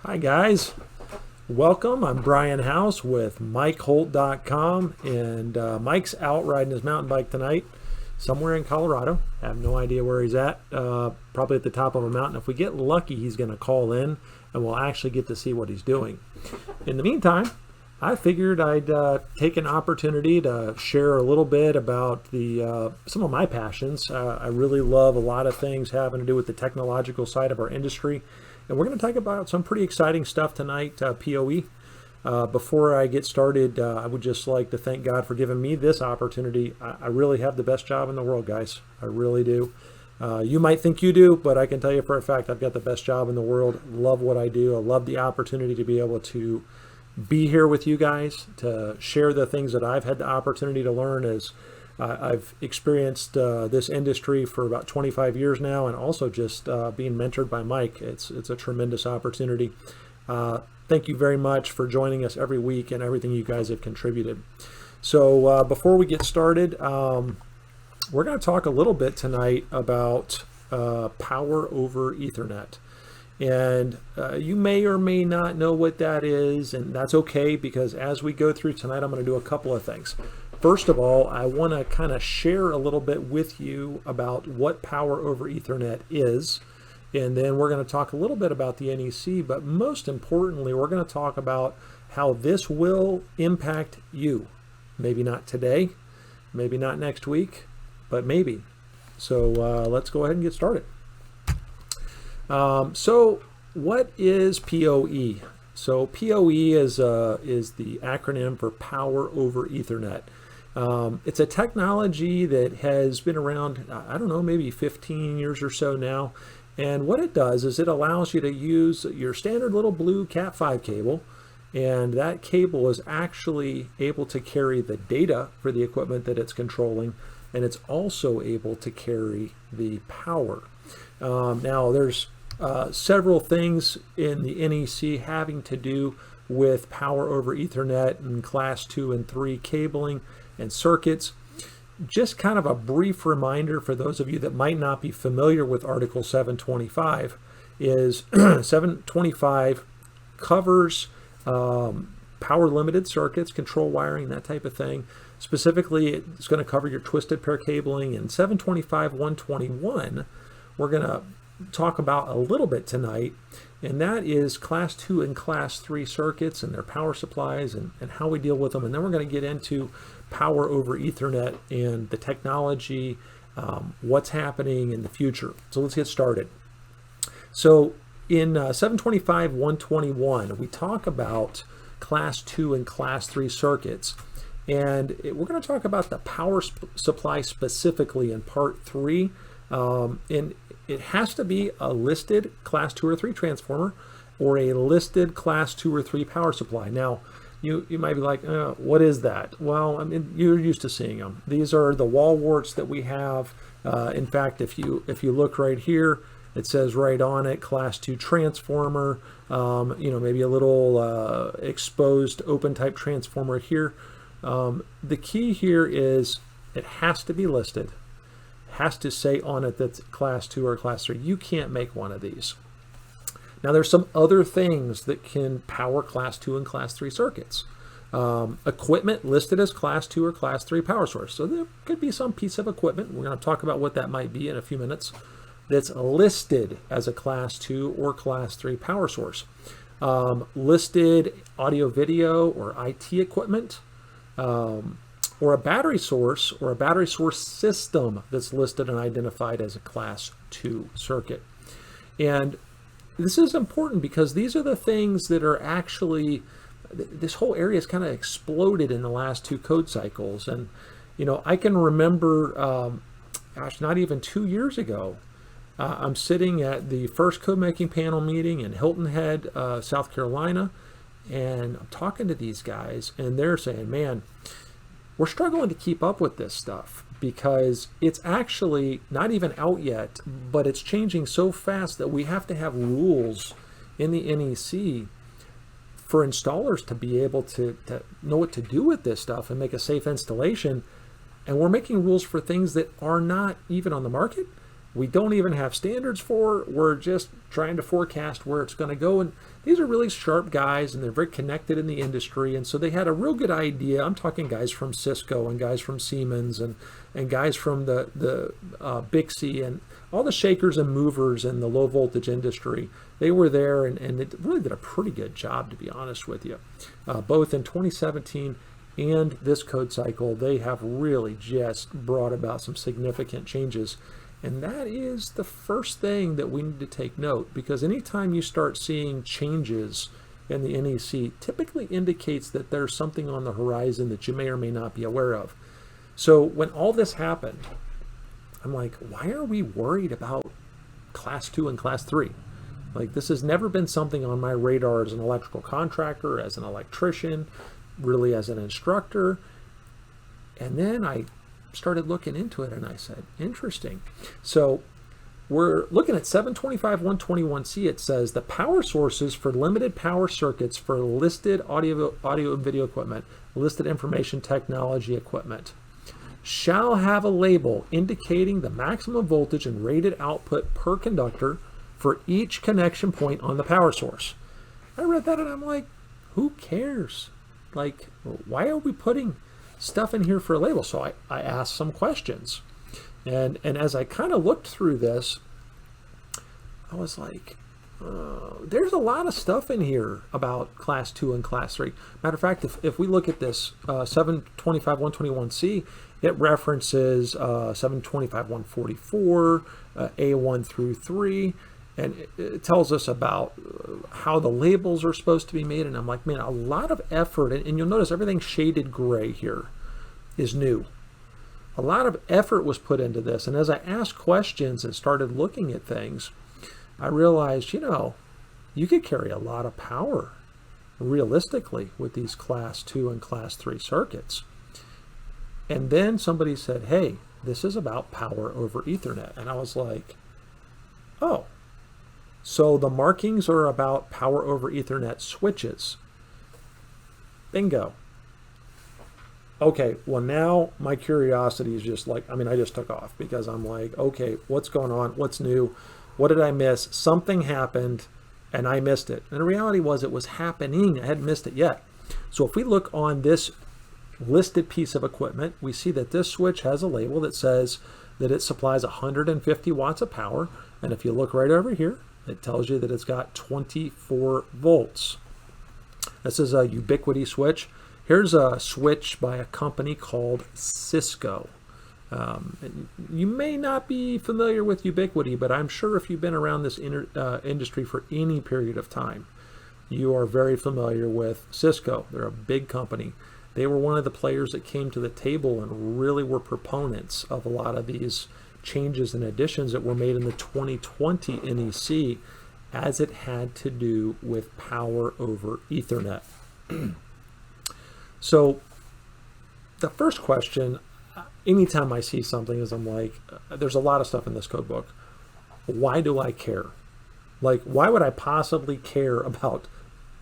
Hi guys, welcome. I'm Brian House with MikeHolt.com, and Mike's out riding his mountain bike tonight somewhere in Colorado. I have no idea where he's at, probably at the top of a mountain. If we get lucky, he's going to call in and we'll actually get to see what he's doing. In the meantime, I figured I'd take an opportunity to share a little bit about some of my passions. I really love a lot of things having to do with the technological side of our industry. And we're going to talk about some pretty exciting stuff tonight, PoE. Before I get started, I would just like to thank God for giving me this opportunity. I really have the best job in the world, guys. I really do. You might think you do, but I can tell you for a fact I've got the best job in the world. Love what I do. I love the opportunity to be able to be here with you guys, to share the things that I've had the opportunity to learn as I've experienced this industry for about 25 years now, and also just being mentored by Mike. It's a tremendous opportunity. Thank you very much for joining us every week and everything you guys have contributed. So before we get started, we're going to talk a little bit tonight about power over Ethernet. And you may or may not know what that is, and that's okay, because as we go through tonight, I'm going to do a couple of things. First of all, I want to kind of share a little bit with you about what power over Ethernet is, and then we're going to talk a little bit about the NEC, but most importantly, we're going to talk about how this will impact you. Maybe not today, maybe not next week, but maybe. So let's go ahead and get started. So what is PoE? So PoE is the acronym for Power over Ethernet. It's a technology that has been around, I don't know, maybe 15 years or so now. And what it does is it allows you to use your standard little blue Cat5 cable, and that cable is actually able to carry the data for the equipment that it's controlling, and it's also able to carry the power. Now there's several things in the NEC having to do with power over Ethernet and class 2 and 3 cabling and circuits. Just kind of a brief reminder for those of you that might not be familiar with Article 725 is 725 covers power limited circuits, control wiring, that type of thing. Specifically, it's going to cover your twisted pair cabling. And 725.121, we're going to talk about a little bit tonight, and that is class 2 and class 3 circuits and their power supplies and how we deal with them. And then we're going to get into power over Ethernet and the technology, what's happening in the future. So let's get started. So in 725.121, we talk about class 2 and class 3 circuits, and we're going to talk about the power supply specifically in part 3. And it has to be a listed class 2 or 3 transformer or a listed class 2 or 3 power supply. Now, you might be like, what is that? Well, I mean, you're used to seeing them. These are the wall warts that we have. In fact, if you look right here, it says right on it, class 2 transformer, maybe a little exposed open type transformer here. The key here is it has to be listed. Has to say on it that's class 2 or class 3. You can't make one of these. Now there's some other things that can power class 2 and class 3 circuits. Equipment listed as class 2 or class 3 power source. So there could be some piece of equipment, we're going to talk about what that might be in a few minutes, that's listed as a class 2 or class 3 power source. Listed audio video or IT equipment, or a battery source or a battery source system that's listed and identified as a class 2 circuit. And this is important because these are the things that are actually, this whole area has kind of exploded in the last 2 code cycles. And, I can remember, not even 2 years ago, I'm sitting at the first code making panel meeting in Hilton Head, South Carolina, and I'm talking to these guys, and they're saying, man, we're struggling to keep up with this stuff because it's actually not even out yet, but it's changing so fast that we have to have rules in the NEC for installers to be able to know what to do with this stuff and make a safe installation. And we're making rules for things that are not even on the market we don't even have standards for. We're just trying to forecast where it's going to go. And these are really sharp guys, and they're very connected in the industry. And so they had a real good idea. I'm talking guys from Cisco and guys from Siemens and guys from the Bixby and all the shakers and movers in the low voltage industry. They were there, and they really did a pretty good job, to be honest with you. Both in 2017 and this code cycle, they have really just brought about some significant changes. And that is the first thing that we need to take note, because anytime you start seeing changes in the NEC, typically indicates that there's something on the horizon that you may or may not be aware of. So when all this happened, I'm like, why are we worried about class 2 and class 3? Like, this has never been something on my radar as an electrical contractor, as an electrician, really as an instructor. And then I started looking into it, and I said, interesting. So we're looking at 725.121c. It says the power sources for limited power circuits for listed audio and video equipment, listed information technology equipment, shall have a label indicating the maximum voltage and rated output per conductor for each connection point on the power source. I read that and I'm like, who cares? Like, why are we putting stuff in here for a label? So I asked some questions. And as I kind of looked through this, I was like, there's a lot of stuff in here about class 2 and class 3. Matter of fact, if we look at this 725.121c, it references 725.144, A1 through 3, and it tells us about how the labels are supposed to be made. And I'm like, man, a lot of effort, and you'll notice everything shaded gray here is new. A lot of effort was put into this, and as I asked questions and started looking at things, I realized, you could carry a lot of power realistically with these class 2 and class 3 circuits. And then somebody said, hey, this is about power over Ethernet. And I was like, oh, so the markings are about power over Ethernet switches. Bingo. Okay, well, now my curiosity is just like, I just took off, because I'm like, okay, what's going on? What's new? What did I miss? Something happened and I missed it. And the reality was it was happening. I hadn't missed it yet. So if we look on this listed piece of equipment, we see that this switch has a label that says that it supplies 150 watts of power. And if you look right over here, it tells you that it's got 24 volts. This is a Ubiquity switch. Here's a switch by a company called Cisco. You may not be familiar with Ubiquity, but I'm sure if you've been around this industry for any period of time, you are very familiar with Cisco. They're a big company. They were one of the players that came to the table and really were proponents of a lot of these changes and additions that were made in the 2020 NEC as it had to do with power over Ethernet. So the first question, anytime I see something, is I'm like, there's a lot of stuff in this code book. Why do I care? Like, why would I possibly care about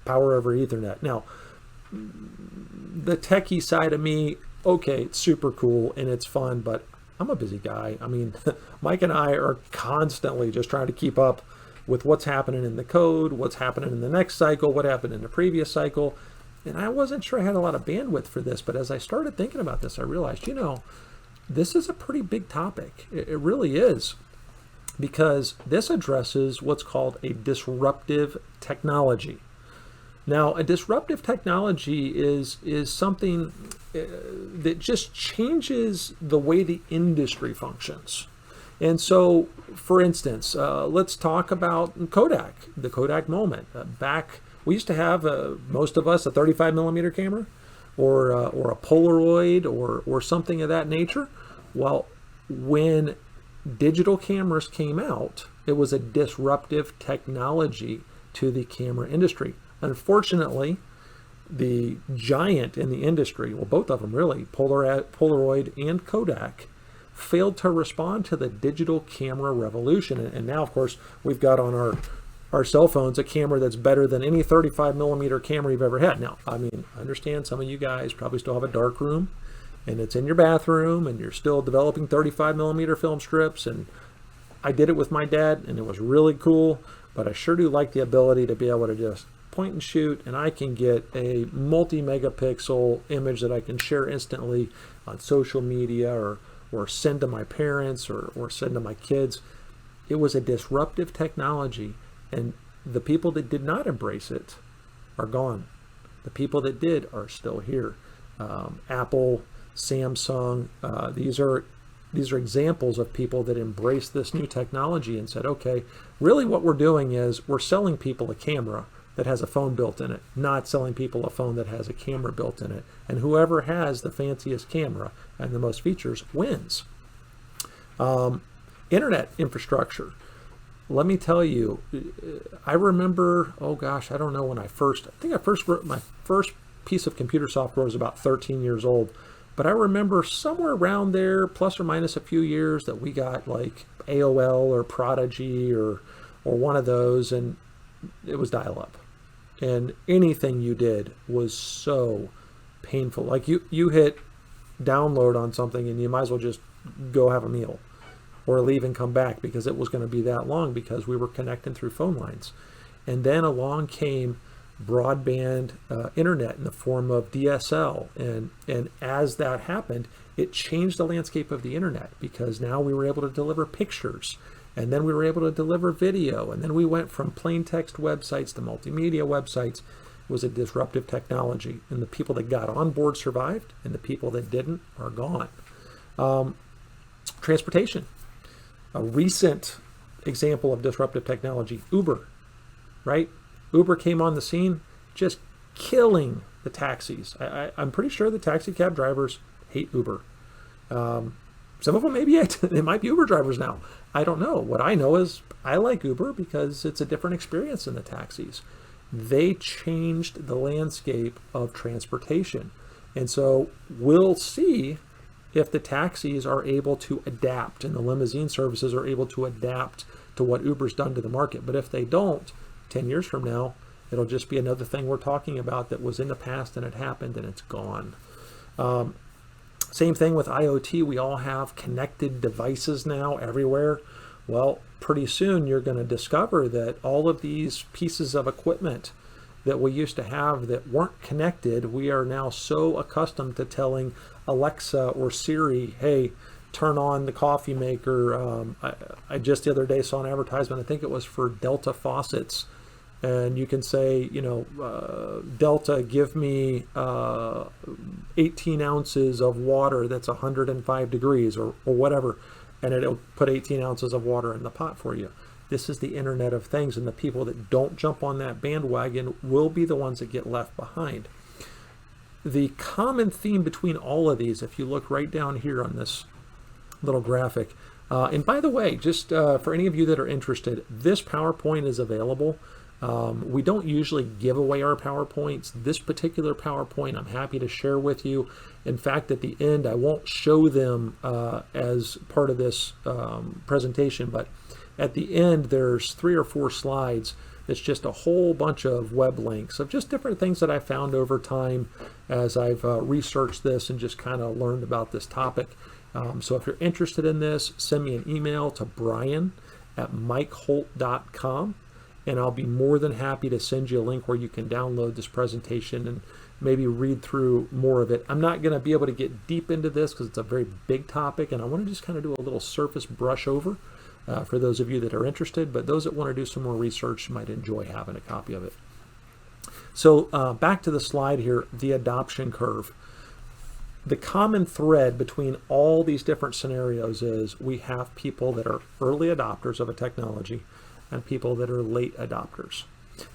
power over Ethernet? Now, the techie side of me, okay, it's super cool and it's fun, but I'm a busy guy. Mike and I are constantly just trying to keep up with what's happening in the code, what's happening in the next cycle, what happened in the previous cycle. And I wasn't sure I had a lot of bandwidth for this, but as I started thinking about this, I realized, this is a pretty big topic. It really is, because this addresses what's called a disruptive technology. Now, a disruptive technology is something that just changes the way the industry functions. And so, for instance, let's talk about Kodak, the Kodak moment. We used to have, most of us, a 35 millimeter camera or a Polaroid or something of that nature. Well, when digital cameras came out, it was a disruptive technology to the camera industry. Unfortunately, the giant in the industry, well, both of them really, Polaroid and Kodak, failed to respond to the digital camera revolution. And now, of course, we've got on our cell phones a camera that's better than any 35 millimeter camera you've ever had. Now, I understand some of you guys probably still have a dark room and it's in your bathroom and you're still developing 35 millimeter film strips, and I did it with my dad, and it was really cool, but I sure do like the ability to be able to just point and shoot, and I can get a multi-megapixel image that I can share instantly on social media or send to my parents or send to my kids. It was a disruptive technology, and the people that did not embrace it are gone. The people that did are still here. Apple, Samsung, these are examples of people that embraced this new technology and said, okay, really what we're doing is we're selling people a camera that has a phone built in it, not selling people a phone that has a camera built in it. And whoever has the fanciest camera and the most features wins. Internet infrastructure. Let me tell you, I remember, oh gosh, I don't know when I think I first wrote my first piece of computer software was about 13 years old. But I remember somewhere around there, plus or minus a few years, that we got like AOL or Prodigy or one of those, and it was dial-up. And anything you did was so painful. Like you hit download on something and you might as well just go have a meal or leave and come back because it was going to be that long because we were connecting through phone lines. And then along came broadband internet in the form of DSL, and as that happened, it changed the landscape of the internet because now we were able to deliver pictures, and then we were able to deliver video, and then we went from plain text websites to multimedia websites. It was a disruptive technology, and the people that got on board survived, and the people that didn't are gone. Transportation. A recent example of disruptive technology, Uber, right? Uber came on the scene, just killing the taxis. I'm pretty sure the taxi cab drivers hate Uber. Some of them maybe they might be Uber drivers now. I don't know. What I know is I like Uber because it's a different experience than the taxis. They changed the landscape of transportation. And so we'll see if the taxis are able to adapt and the limousine services are able to adapt to what Uber's done to the market. But if they don't, 10 years from now, it'll just be another thing we're talking about that was in the past and it happened and it's gone. Same thing with IoT. We all have connected devices now everywhere. Well, pretty soon you're going to discover that all of these pieces of equipment that we used to have that weren't connected, we are now so accustomed to telling Alexa or Siri, hey, turn on the coffee maker. I just the other day saw an advertisement, I think it was for Delta faucets. And you can say, Delta, give me 18 ounces of water that's 105 degrees or whatever. And it'll put 18 ounces of water in the pot for you. This is the Internet of Things. And the people that don't jump on that bandwagon will be the ones that get left behind. The common theme between all of these, if you look right down here on this little graphic, and by the way, just for any of you that are interested, this PowerPoint is available. We don't usually give away our PowerPoints. This particular PowerPoint I'm happy to share with you. In fact, at the end, I won't show them as part of this presentation, but at the end, there's 3 or 4 slides. It's just a whole bunch of web links of just different things that I found over time as I've researched this and just kind of learned about this topic. So if you're interested in this, send me an email to brian@mikeholt.com. And I'll be more than happy to send you a link where you can download this presentation and maybe read through more of it. I'm not going to be able to get deep into this because it's a very big topic, and I want to just kind of do a little surface brush over for those of you that are interested, but those that want to do some more research might enjoy having a copy of it. So back to the slide here, the adoption curve. The common thread between all these different scenarios is we have people that are early adopters of a technology and people that are late adopters.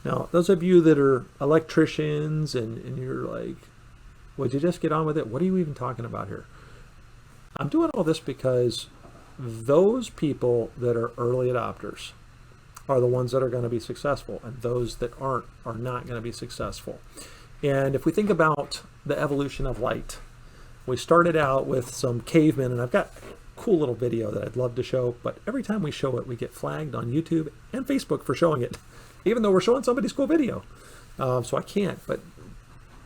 Now, those of you that are electricians and you're like, would you just get on with it? What are you even talking about here? I'm doing all this because those people that are early adopters are the ones that are going to be successful, and those that aren't are not going to be successful. And if we think about the evolution of light, we started out with some cavemen, and I've got cool little video that I'd love to show, but every time we show it, we get flagged on YouTube and Facebook for showing it, even though we're showing somebody's cool video. So I can't, but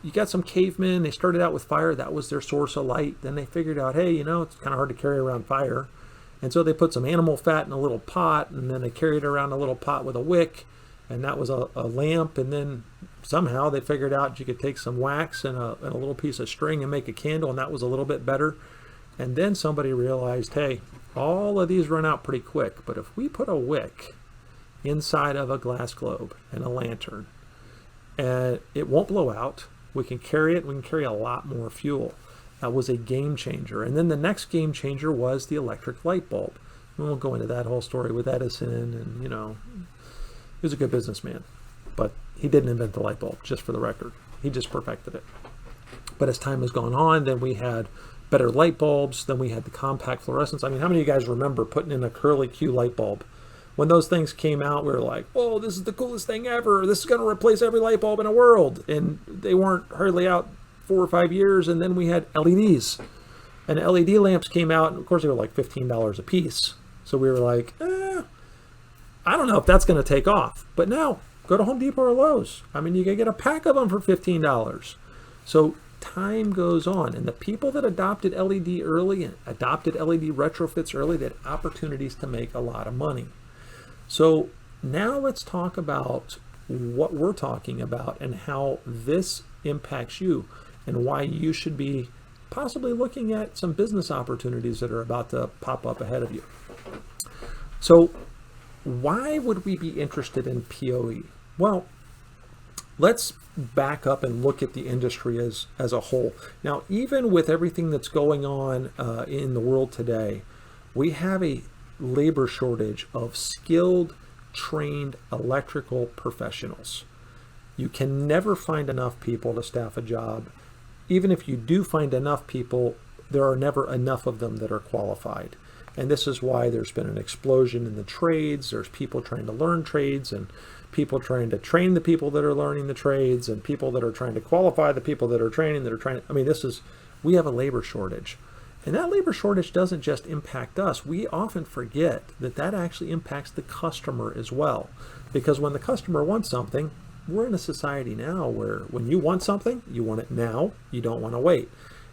you got some cavemen, they started out with fire, that was their source of light. Then they figured out, hey, it's kind of hard to carry around fire. And so they put some animal fat in a little pot, and then they carried around a little pot with a wick, and that was a lamp. And then somehow they figured out you could take some wax and a little piece of string and make a candle, and that was a little bit better. And then somebody realized, hey, all of these run out pretty quick, but if we put a wick inside of a glass globe and a lantern, and it won't blow out, we can carry it, we can carry a lot more fuel. That was a game changer. And then the next game changer was the electric light bulb. We won't go into that whole story with Edison, and he was a good businessman, but he didn't invent the light bulb, just for the record. He just perfected it. But as time has gone on, then we had better light bulbs, then we had the compact fluorescents. I mean, how many of you guys remember putting in a curly Q light bulb? When those things came out, we were like, oh, this is the coolest thing ever. This is going to replace every light bulb in the world. And they weren't hardly out 4 or 5 years. And then we had LEDs. And LED lamps came out. And of course, they were like $15 a piece. So we were like, I don't know if that's going to take off. But now, go to Home Depot or Lowe's. I mean, you can get a pack of them for $15. So time goes on. And the people that adopted LED early and adopted LED retrofits early, they had opportunities to make a lot of money. So now let's talk about what we're talking about and how this impacts you and why you should be possibly looking at some business opportunities that are about to pop up ahead of you. So why would we be interested in PoE? Well, let's back up and look at the industry as a whole. Now, even with everything that's going on in the world today, we have a labor shortage of skilled, trained electrical professionals. You can never find enough people to staff a job. Even if you do find enough people, there are never enough of them that are qualified. And this is why there's been an explosion in the trades. There's people trying to learn trades, and people trying to train the people that are learning the trades, and people that are trying to qualify the people that are training, I mean, we have a labor shortage. And that labor shortage doesn't just impact us. We often forget that that actually impacts the customer as well. Because when the customer wants something, we're in a society now where when you want something, you want it now, you don't want to wait.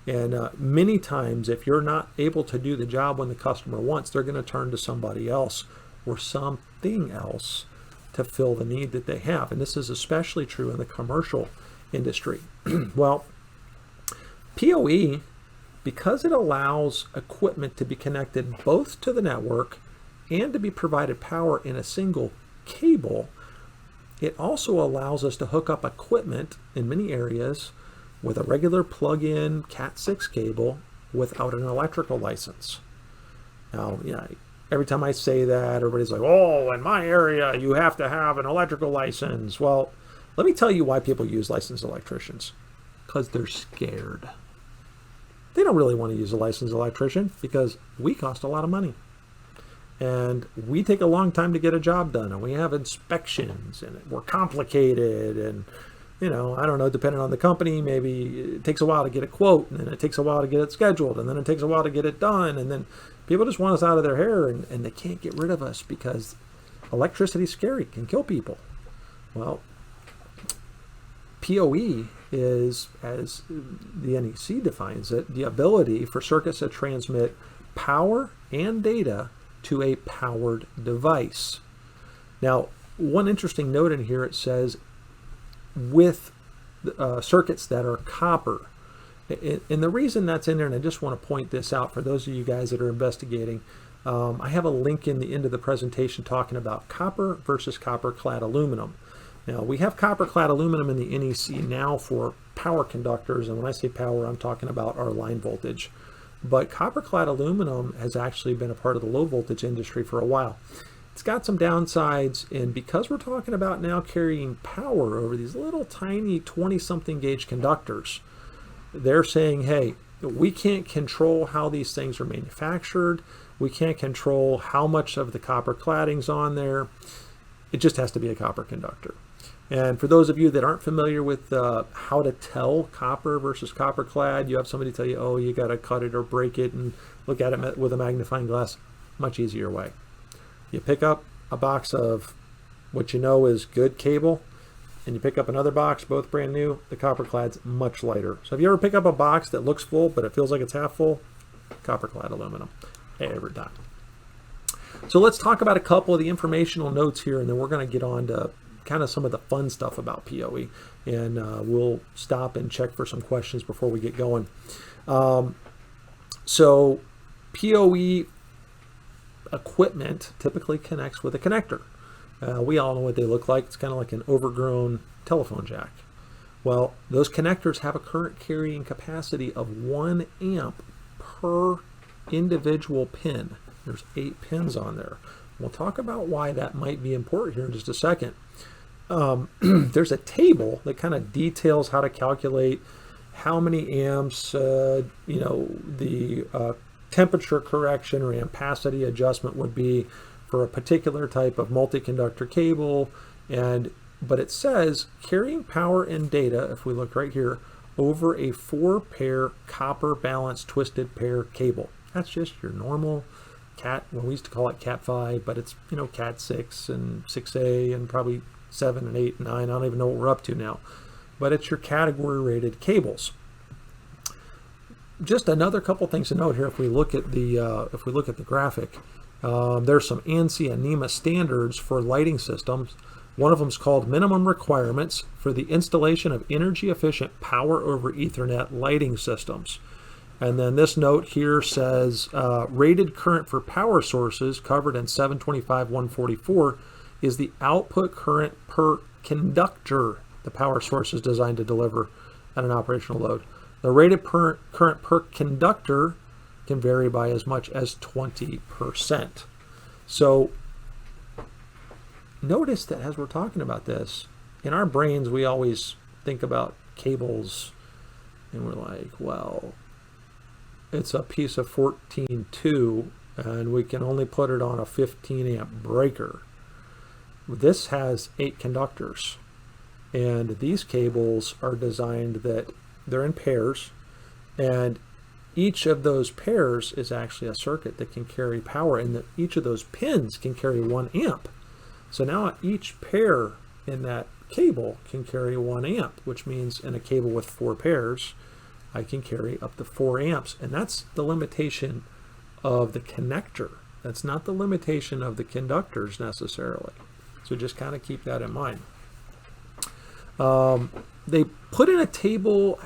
And many times, if you're not able to do the job when the customer wants, they're going to turn to somebody else or something else to fill the need that they have. And this is especially true in the commercial industry. Well, PoE, because it allows equipment to be connected both to the network and to be provided power in a single cable, it also allows us to hook up equipment in many areas with a regular plug-in Cat6 cable without an electrical license. Now, every time I say that, everybody's like, oh, in my area, you have to have an electrical license. Well, let me tell you why people use licensed electricians. Because they're scared. They don't really want to use a licensed electrician because we cost a lot of money. And we take a long time to get a job done, and we have inspections, and we're complicated, and I don't know, depending on the company, maybe it takes a while to get a quote, and then it takes a while to get it scheduled, and then it takes a while to get it done, and then people just want us out of their hair, and they can't get rid of us because electricity's scary, can kill people. Well, PoE is, as the NEC defines it, the ability for circuits to transmit power and data to a powered device. Now, one interesting note in here, it says with circuits that are copper. And the reason that's in there, and I just want to point this out for those of you guys that are investigating, I have a link in the end of the presentation talking about copper versus copper clad aluminum. Now, we have copper clad aluminum in the NEC now for power conductors, and when I say power, I'm talking about our line voltage. But copper clad aluminum has actually been a part of the low voltage industry for a while. It's got some downsides, and because we're talking about now carrying power over these little tiny 20-something gauge conductors, they're saying, hey, we can't control how these things are manufactured. We can't control how much of the copper cladding's on there. It just has to be a copper conductor. And for those of you that aren't familiar with how to tell copper versus copper clad, you have somebody tell you, oh, you got to cut it or break it and look at it with a magnifying glass. Much easier way. You pick up a box of what you know is good cable, and you pick up another box, both brand new, the copper clad's much lighter. So if you ever pick up a box that looks full, but it feels like it's half full, copper clad aluminum, every time. So let's talk about a couple of the informational notes here, and then we're going to get on to kind of some of the fun stuff about PoE, and we'll stop and check for some questions before we get going. So PoE equipment typically connects with a connector. We all know what they look like. It's kind of like an overgrown telephone jack. Well, those connectors have a current carrying capacity of 1 amp per individual pin. There's 8 pins on there. We'll talk about why that might be important here in just a second. There's a table that kind of details how to calculate how many amps, the temperature correction or ampacity adjustment would be for a particular type of multi-conductor cable, but it says carrying power and data, if we look right here, over a 4-pair copper balanced twisted pair cable. That's just your normal Cat, well, we used to call it Cat 5, but it's, Cat 6 and 6A and probably 7 and 8 and 9. I don't even know what we're up to now. But it's your category rated cables. Just another couple things to note here. If we look at the graphic, there's some ANSI and NEMA standards for lighting systems. One of them is called Minimum Requirements for the Installation of Energy Efficient Power over Ethernet Lighting Systems. And then this note here says rated current for power sources covered in 725.144 is the output current per conductor the power source is designed to deliver at an operational load. The rated current per conductor can vary by as much as 20%. So notice that as we're talking about this, in our brains we always think about cables and we're like, well, it's a piece of 14.2 and we can only put it on a 15 amp breaker. This has 8 conductors, and these cables are designed that they're in pairs, and each of those pairs is actually a circuit that can carry power, and each of those pins can carry 1 amp. So now each pair in that cable can carry 1 amp, which means in a cable with 4 pairs, I can carry up to 4 amps. And that's the limitation of the connector. That's not the limitation of the conductors necessarily. So just kind of keep that in mind. They put in a table,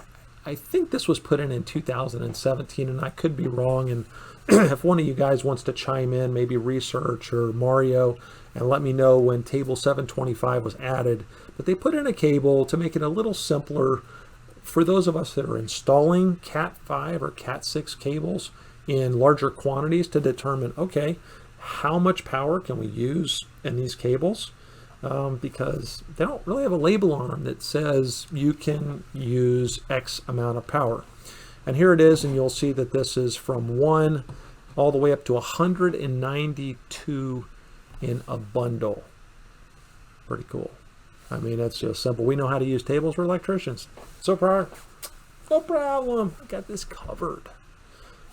I think this was put in 2017, and I could be wrong. And if one of you guys wants to chime in, maybe research or Mario, and let me know when table 725 was added. But they put in a cable to make it a little simpler for those of us that are installing Cat 5 or Cat 6 cables in larger quantities to determine, okay, how much power can we use in these cables? Because they don't really have a label on them that says you can use X amount of power. And here it is, and you'll see that this is from 1 all the way up to 192 in a bundle. Pretty cool. I mean, it's just simple. We know how to use tables for electricians. So far, no problem. I got this covered.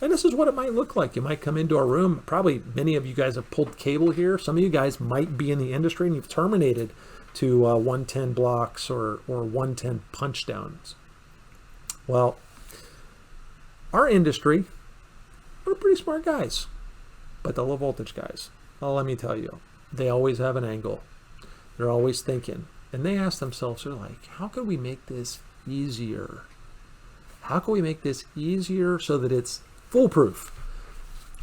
And this is what it might look like. You might come into a room. Probably many of you guys have pulled cable here. Some of you guys might be in the industry and you've terminated to 110 blocks or 110 punch downs. Well, our industry, we're pretty smart guys. But the low voltage guys, well, let me tell you, they always have an angle. They're always thinking. And they ask themselves, they're like, how can we make this easier? How can we make this easier so that it's foolproof?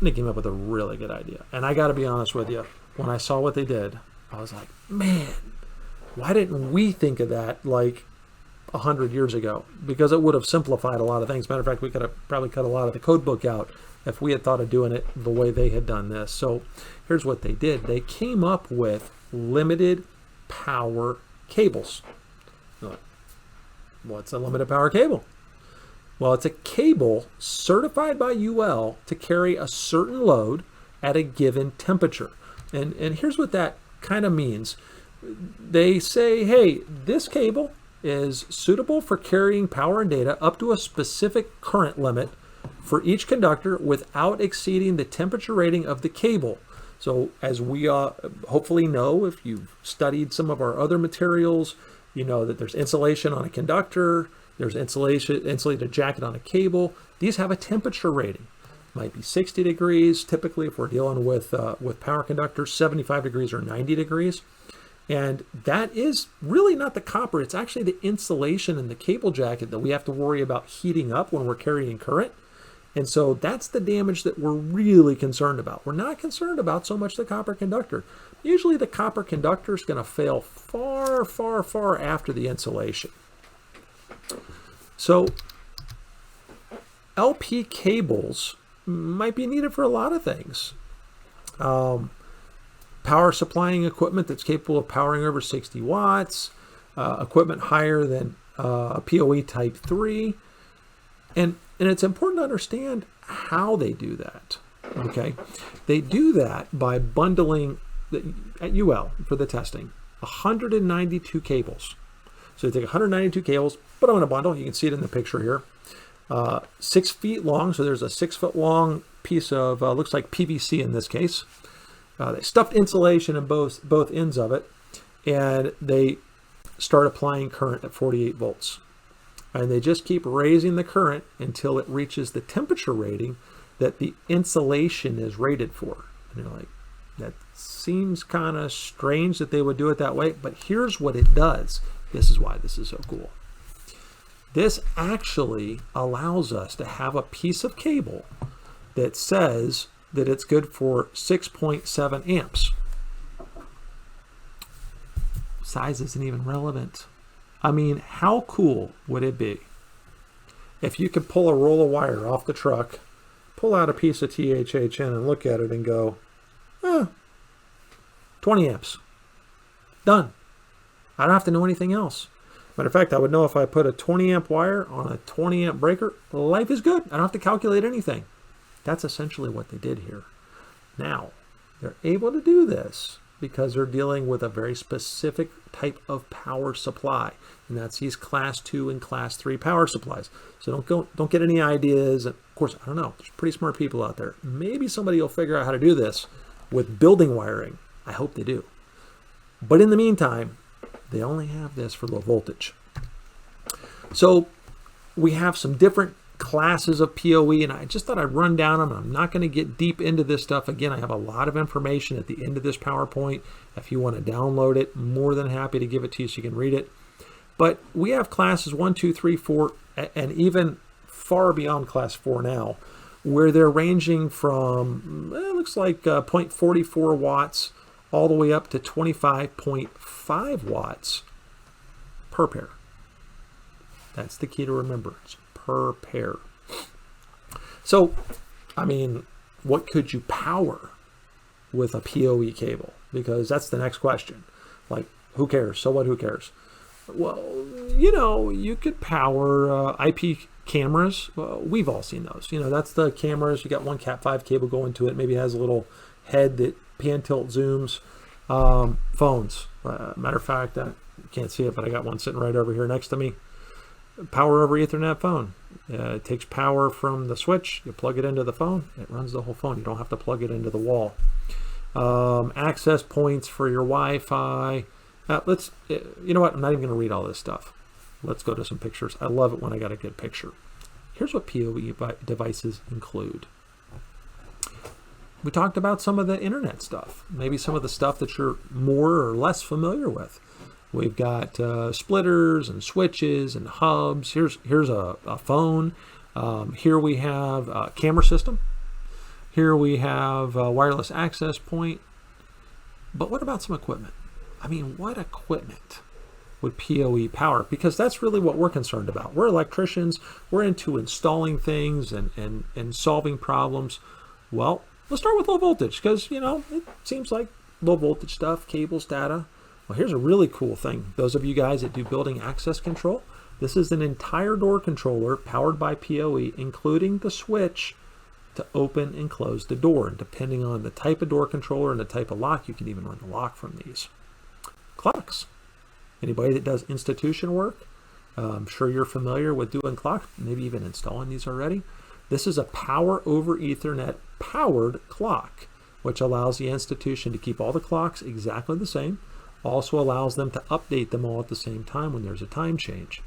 And they came up with a really good idea. And I got to be honest with you, when I saw what they did, I was like, man, why didn't we think of that like 100 years ago? Because it would have simplified a lot of things. Matter of fact, we could have probably cut a lot of the code book out if we had thought of doing it the way they had done this. So here's what they did. They came up with limited power cables. What's a limited power cable? Well, it's a cable certified by UL to carry a certain load at a given temperature. And here's what that kind of means. They say, hey, this cable is suitable for carrying power and data up to a specific current limit for each conductor without exceeding the temperature rating of the cable. So as we hopefully know, if you've studied some of our other materials, you know that there's insulation on a conductor, there's insulated jacket on a cable. These have a temperature rating. might be 60 degrees. Typically, if we're dealing with power conductors, 75 degrees or 90 degrees. And that is really not the copper. It's actually the insulation in the cable jacket that we have to worry about heating up when we're carrying current. And so that's the damage that we're really concerned about. We're not concerned about so much the copper conductor. Usually the copper conductor is going to fail far, far, far after the insulation. So LP cables might be needed for a lot of things. Power supplying equipment that's capable of powering over 60 watts, equipment higher than PoE Type 3. And it's important to understand how they do that, okay? They do that by bundling, at UL for the testing, 192 cables. So you take 192 cables, put them in a bundle. You can see it in the picture here. 6 feet long, so there's a 6 foot long piece of, looks like PVC in this case. They stuffed insulation in both ends of it, and they start applying current at 48 volts. And they just keep raising the current until it reaches the temperature rating that the insulation is rated for. And you're like, that seems kind of strange that they would do it that way, but here's what it does. This is why this is so cool. This actually allows us to have a piece of cable that says that it's good for 6.7 amps. Size isn't even relevant. I mean, how cool would it be if you could pull a roll of wire off the truck, pull out a piece of THHN and look at it and go, 20 amps. Done. I don't have to know anything else. Matter of fact, I would know if I put a 20 amp wire on a 20 amp breaker, life is good. I don't have to calculate anything. That's essentially what they did here. Now, they're able to do this because they're dealing with a very specific type of power supply, and that's these class 2 and class 3 power supplies. So don't get any ideas. Of course, I don't know. There's pretty smart people out there. Maybe somebody will figure out how to do this with building wiring. I hope they do. But in the meantime, they only have this for low voltage. So we have some different classes of PoE, and I just thought I'd run down them. I'm not going to get deep into this stuff. Again, I have a lot of information at the end of this PowerPoint. If you want to download it, more than happy to give it to you so you can read it. But we have classes 1, 2, 3, 4, and even far beyond class 4 now, where they're ranging from, it looks like 0.44 watts all the way up to 25.5 watts per pair. That's the key to remember. It's per pair. So, I mean, what could you power with a PoE cable? Because that's the next question. Like, who cares? So what? Who cares? Well, you know, you could power IP cameras. Well, we've all seen those. You know, that's the cameras. You got one Cat5 cable going to it. Maybe it has a little head that pan tilt zooms. Phones. Matter of fact, I can't see it, but I got one sitting right over here next to me. Power over Ethernet phone. It takes power from the switch. You plug it into the phone. It runs the whole phone. You don't have to plug it into the wall. Access points for your Wi-Fi. You know what? I'm not even going to read all this stuff. Let's go to some pictures. I love it when I got a good picture. Here's what PoE devices include. We talked about some of the internet stuff, maybe some of the stuff that you're more or less familiar with. We've got splitters and switches and hubs. Here's a phone. Here we have a camera system. Here we have a wireless access point. But what about some equipment? I mean, what equipment would PoE power? Because that's really what we're concerned about. We're electricians. We're into installing things and solving problems. Well, let's start with low voltage because, you know, it seems like low voltage stuff, cables, data. Well, here's a really cool thing. Those of you guys that do building access control, this is an entire door controller powered by PoE, including the switch to open and close the door. And depending on the type of door controller and the type of lock, you can even run the lock from these. Clocks. Anybody that does institution work, I'm sure you're familiar with doing clocks, maybe even installing these already. This is a power over Ethernet powered clock, which allows the institution to keep all the clocks exactly the same. Also allows them to update them all at the same time when there's a time change.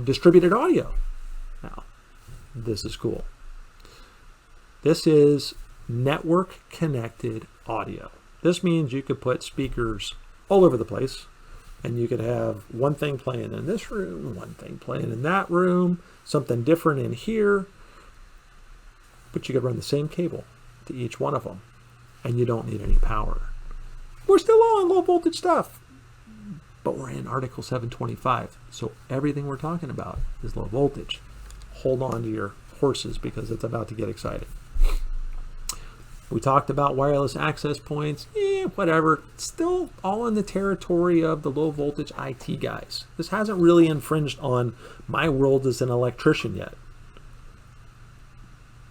Distributed audio. Now, this is cool. This is network connected audio. This means you could put speakers all over the place, and you could have one thing playing in this room, one thing playing in that room, something different in here, but you could run the same cable to each one of them, and you don't need any power. We're still on low voltage stuff, but we're in Article 725, so everything we're talking about is low voltage. Hold on to your horses because it's about to get exciting. We talked about wireless access points, whatever. It's still all in the territory of the low voltage IT guys. This hasn't really infringed on my world as an electrician yet.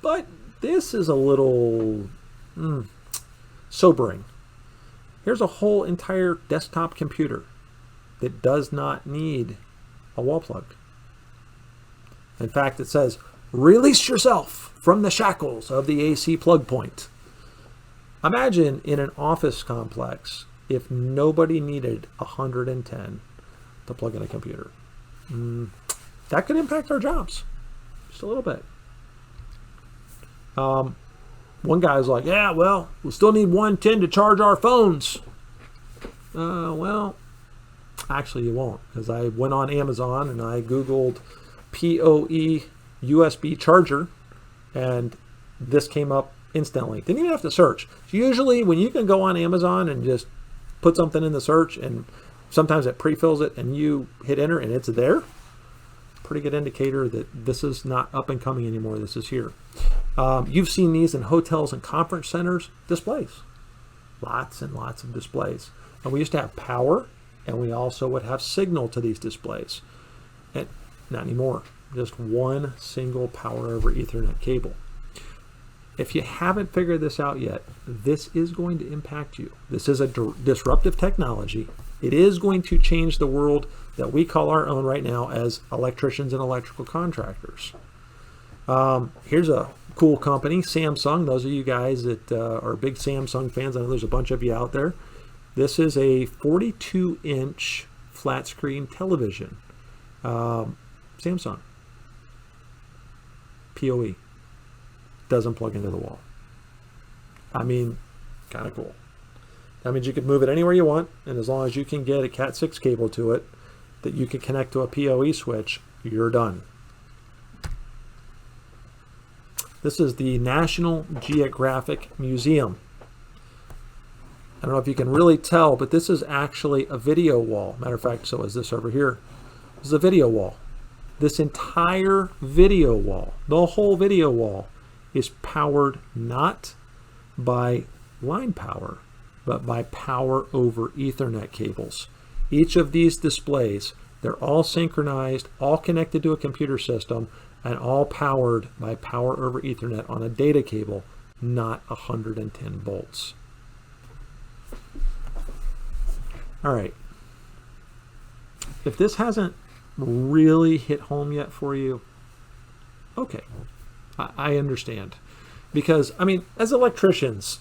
But this is a little sobering. Here's a whole entire desktop computer that does not need a wall plug. In fact, it says, release yourself from the shackles of the AC plug point. Imagine in an office complex if nobody needed 110 to plug in a computer. That could impact our jobs just a little bit. One guy's like, yeah, well, we still need 110 to charge our phones. Well, actually you won't, because I went on Amazon and I Googled PoE USB charger, and this came up instantly. Didn't even have to search. Usually when you can go on Amazon and just put something in the search, and sometimes it pre-fills it and you hit enter and it's there, pretty good indicator that this is not up and coming anymore. This is here. You've seen these in hotels and conference centers, displays. Lots and lots of displays. And we used to have power, and we also would have signal to these displays. And not anymore. Just one single power over Ethernet cable. If you haven't figured this out yet, this is going to impact you. This is a disruptive technology. It is going to change the world that we call our own right now as electricians and electrical contractors. Here's a cool company, Samsung. Those of you guys that are big Samsung fans, I know there's a bunch of you out there. This is a 42-inch flat screen television. Samsung. PoE. Doesn't plug into the wall. I mean, kind of cool. That means you could move it anywhere you want, and as long as you can get a Cat 6 cable to it that you can connect to a PoE switch, you're done. This is the National Geographic Museum. I don't know if you can really tell, but this is actually a video wall. Matter of fact, so is this over here. This is a video wall. This entire video wall, the whole video wall, is powered not by line power, but by power over Ethernet cables. Each of these displays, they're all synchronized, all connected to a computer system, and all powered by power over Ethernet on a data cable, not 110 volts. All right. If this hasn't really hit home yet for you, okay, I understand. Because, I mean, as electricians,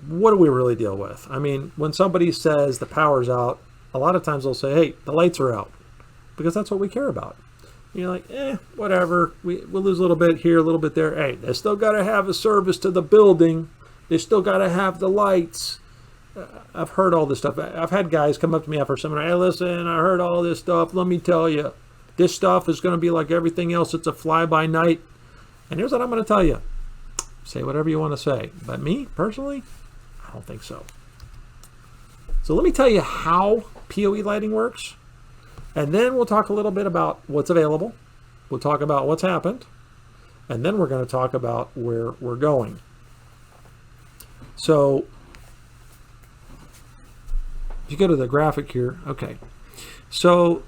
what do we really deal with? I mean, when somebody says the power's out, a lot of times they'll say, hey, the lights are out, because that's what we care about. You're like, whatever, we'll lose a little bit here, a little bit there. Hey, they still got to have a service to the building. They still got to have the lights. I've heard all this stuff. I've had guys come up to me after a seminar, hey, listen, I heard all this stuff. Let me tell you, this stuff is going to be like everything else. It's a fly-by-night. And here's what I'm going to tell you. Say whatever you want to say. But me, personally, I don't think so. So let me tell you how PoE lighting works. And then we'll talk a little bit about what's available. We'll talk about what's happened. And then we're going to talk about where we're going. So if you go to the graphic here, okay. So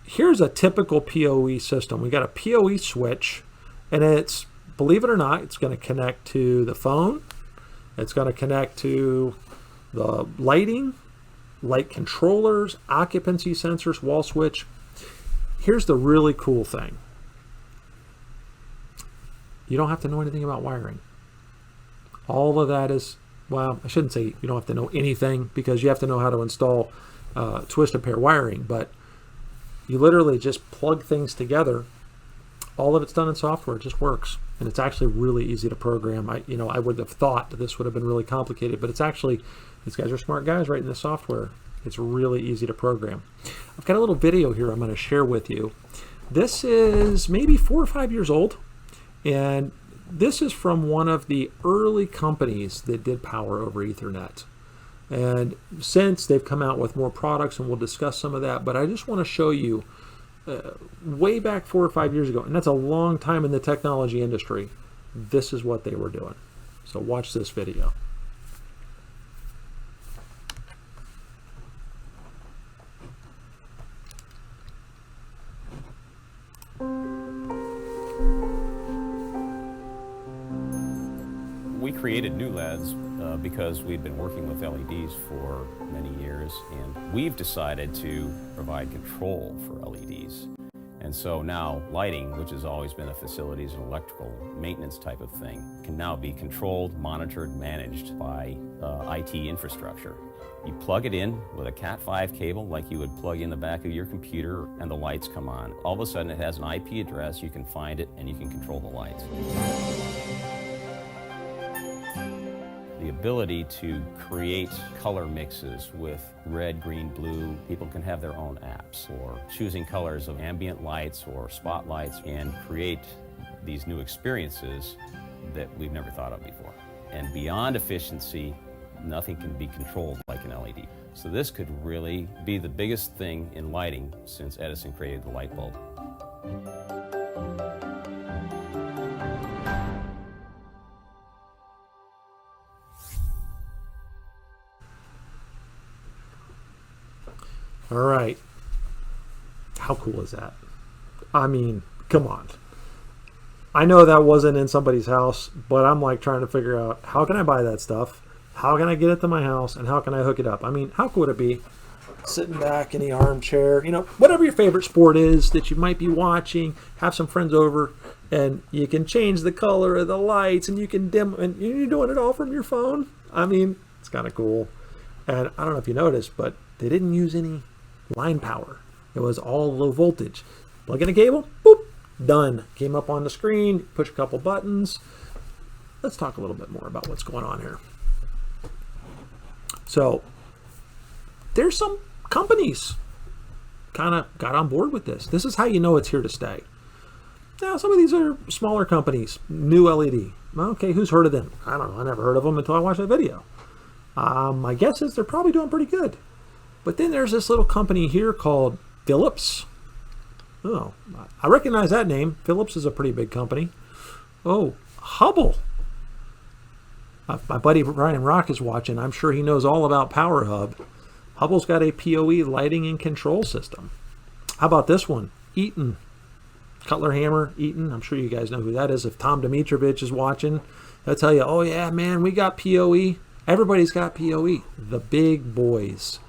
here's a typical PoE system. We got a PoE switch, and it's, believe it or not, it's going to connect to the phone. It's going to connect to the lighting, light controllers, occupancy sensors, wall switch. Here's the really cool thing. You don't have to know anything about wiring. All of that is, well, I shouldn't say you don't have to know anything, because you have to know how to install twist and pair wiring, but you literally just plug things together. All of it's done in software. It just works. and it's actually really easy to program. I would have thought that this would have been really complicated, but it's actually, these guys are smart guys writing this software. It's really easy to program. I've got a little video here I'm going to share with you. This is maybe 4 or 5 years old, and this is from one of the early companies that did power over Ethernet. And since they've come out with more products, and we'll discuss some of that, but I just want to show you way back 4 or 5 years ago, and that's a long time in the technology industry, this is what they were doing. So watch this video. We created New LEDs because we'd been working with LEDs for many years, and we've decided to provide control for LEDs. And so now lighting, which has always been a facilities and electrical maintenance type of thing, can now be controlled, monitored, managed by IT infrastructure. You plug it in with a Cat5 cable like you would plug in the back of your computer, and the lights come on. All of a sudden it has an IP address, you can find it, and you can control the lights. The ability to create color mixes with red, green, blue. People can have their own apps, or choosing colors of ambient lights or spotlights, and create these new experiences that we've never thought of before. And beyond efficiency, nothing can be controlled like an LED. So this could really be the biggest thing in lighting since Edison created the light bulb. All right. How cool is that? I mean, come on. I know that wasn't in somebody's house, but I'm like trying to figure out, how can I buy that stuff? How can I get it to my house? And how can I hook it up? I mean, how cool would it be? Sitting back in the armchair, whatever your favorite sport is that you might be watching, have some friends over, and you can change the color of the lights, and you can dim, and you're doing it all from your phone. I mean, it's kind of cool. And I don't know if you noticed, but they didn't use any line power. It was all low voltage. Plug in a cable, boop, done. Came up on the screen, push a couple buttons. Let's talk a little bit more about what's going on here. So there's some companies kind of got on board with this. This is how you know it's here to stay. Now, some of these are smaller companies, new LED. Okay, who's heard of them? I don't know. I never heard of them until I watched that video. My guess is they're probably doing pretty good. But then there's this little company here called Philips. Oh, I recognize that name. Philips is a pretty big company. Oh, Hubble. My buddy Brian Rock is watching. I'm sure he knows all about Power Hub. Hubble's got a PoE lighting and control system. How about this one? Eaton. Cutler Hammer, Eaton. I'm sure you guys know who that is. If Tom Dimitrovich is watching, they'll tell you, oh yeah, man, we got PoE. Everybody's got PoE. The big boys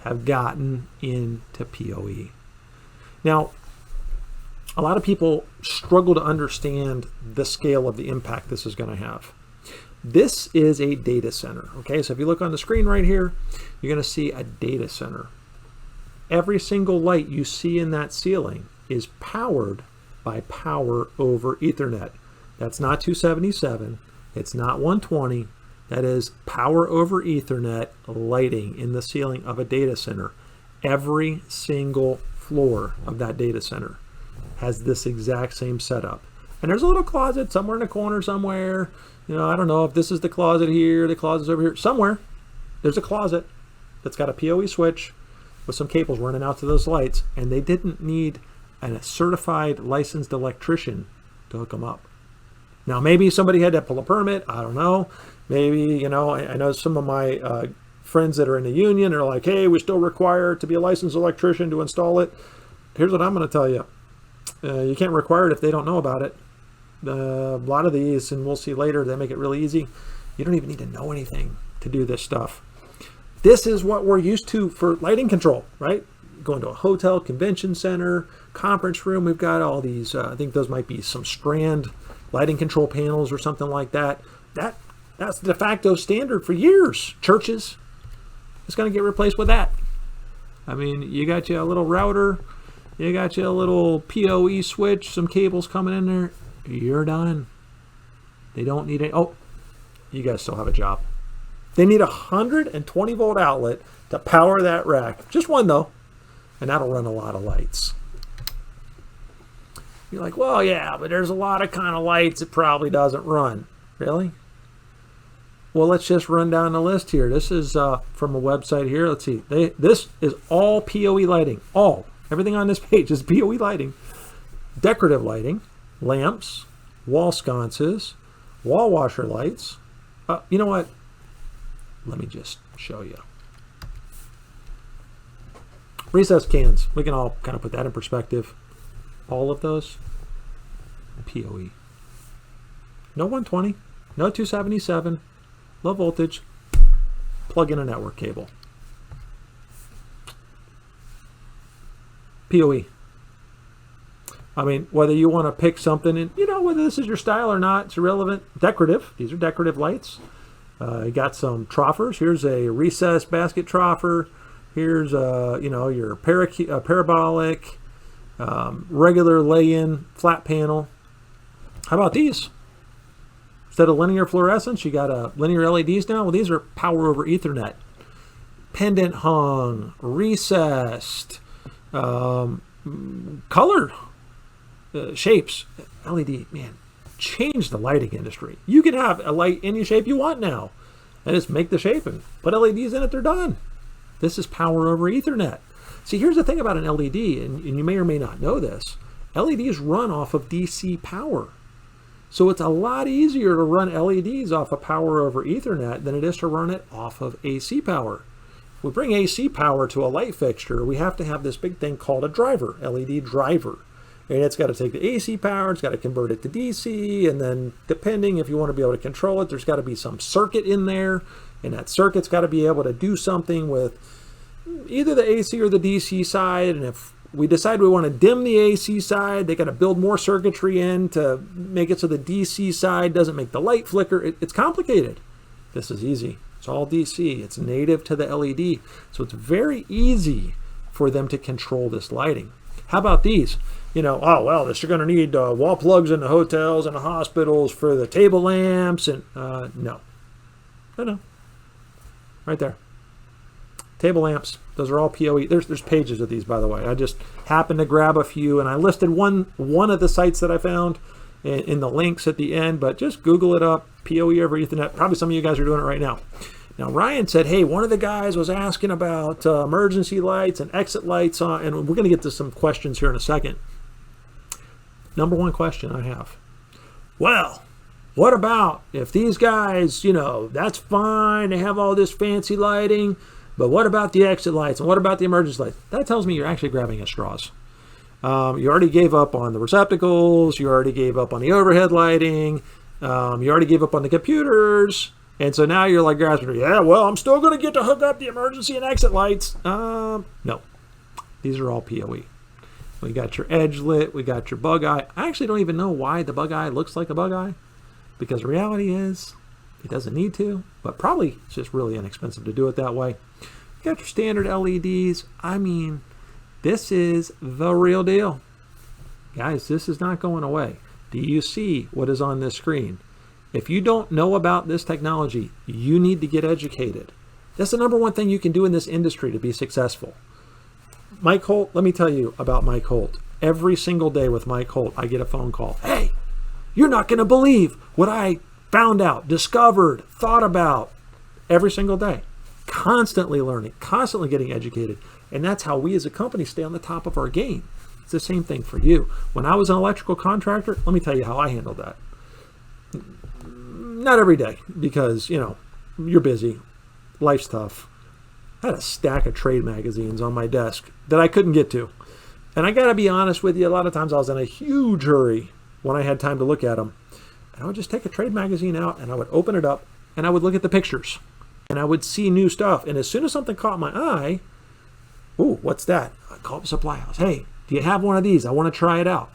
have gotten into PoE. Now, a lot of people struggle to understand the scale of the impact this is going to have. This is a data center. Okay, so if you look on the screen right here, you're going to see a data center. Every single light you see in that ceiling is powered by power over Ethernet. That's not 277. It's not 120. That is power over Ethernet lighting in the ceiling of a data center. Every single floor of that data center has this exact same setup. And there's a little closet somewhere in the corner somewhere. I don't know if this is the closet here, the closet's over here. Somewhere there's a closet that's got a PoE switch with some cables running out to those lights, and they didn't need a certified licensed electrician to hook them up. Now, maybe somebody had to pull a permit. I don't know. Maybe, I know some of my friends that are in the union are like, hey, we're still required to be a licensed electrician to install it. Here's what I'm going to tell you. You can't require it if they don't know about it. A lot of these, and we'll see later, they make it really easy. You don't even need to know anything to do this stuff. This is what we're used to for lighting control, right? Going to a hotel, convention center, conference room. We've got all these, I think those might be some strand lighting control panels or something like that. That's the de facto standard for years. Churches, it's going to get replaced with that. I mean, you got you a little router, you got you a little PoE switch, some cables coming in there. You're done. They don't need any. Oh, you guys still have a job. They need a 120 volt outlet to power that rack. Just one though, and that'll run a lot of lights. You're like, well, yeah, but there's a lot of kind of lights it probably doesn't run. Really? Well, let's just run down the list here. This is from a website here. Let's see. This is all PoE lighting. Everything on this page is PoE lighting. Decorative lighting, lamps, wall sconces, wall washer lights. You know what? Let me just show you. Recessed cans. We can all kind of put that in perspective. All of those, PoE. No 120, no 277, low voltage, plug in a network cable. PoE. I mean, whether you want to pick something, and whether this is your style or not, it's irrelevant. Decorative. These are decorative lights. You got some troffers. Here's a recessed basket troffer. Here's your parabolic, regular lay-in flat panel. How about these? Instead of linear fluorescence, you got linear LEDs now. Well, these are power over Ethernet. Pendant hung, recessed, colored shapes. LED, man, change the lighting industry. You can have a light any shape you want now, and just make the shape and put LEDs in it. They're done. This is power over Ethernet. See, here's the thing about an LED, and you may or may not know this. LEDs run off of DC power. So it's a lot easier to run LEDs off of power over Ethernet than it is to run it off of AC power. If we bring AC power to a light fixture, we have to have this big thing called a driver, LED driver. And it's got to take the AC power, it's got to convert it to DC, and then depending if you want to be able to control it, there's got to be some circuit in there, and that circuit's got to be able to do something with either the AC or the DC side. And if we decide we want to dim the AC side, they got to build more circuitry in to make it so the DC side doesn't make the light flicker. It's complicated. This is easy. It's all DC. It's native to the LED. So it's very easy for them to control this lighting. How about these? Oh, well, this you're going to need wall plugs in the hotels and the hospitals for the table lamps. And no. Right there. Table lamps. Those are all PoE. There's pages of these, by the way. I just happened to grab a few, and I listed one of the sites that I found in the links at the end, but just Google it up, PoE over Ethernet. Probably some of you guys are doing it right now. Now, Ryan said, hey, one of the guys was asking about emergency lights and exit lights on, and we're going to get to some questions here in a second. Number one question I have. Well, what about if these guys, that's fine, they have all this fancy lighting, but what about the exit lights and what about the emergency lights? That tells me you're actually grabbing at straws. You already gave up on the receptacles, you already gave up on the overhead lighting, you already gave up on the computers, and so now you're like grasping, yeah, well, I'm still going to get to hook up the emergency and exit lights. No, these are all PoE. We got your edge lit, we got your bug eye. I actually don't even know why the bug eye looks like a bug eye, because the reality is it doesn't need to, but probably it's just really inexpensive to do it that way. You got your standard LEDs. I mean, this is the real deal. Guys, this is not going away. Do you see what is on this screen? If you don't know about this technology, you need to get educated. That's the number one thing you can do in this industry to be successful. Mike Holt, let me tell you about Mike Holt. Every single day with Mike Holt, I get a phone call. Hey, you're not going to believe what I found out, discovered, thought about every single day. Constantly learning, constantly getting educated. And that's how we as a company stay on the top of our game. It's the same thing for you. When I was an electrical contractor, let me tell you how I handled that. Not every day, because, you're busy. Life's tough. I had a stack of trade magazines on my desk that I couldn't get to. And I got to be honest with you, a lot of times I was in a huge hurry when I had time to look at them. And I would just take a trade magazine out and I would open it up and I would look at the pictures. And I would see new stuff. And as soon as something caught my eye, ooh, what's that? I called the supply house. Hey, do you have one of these? I want to try it out.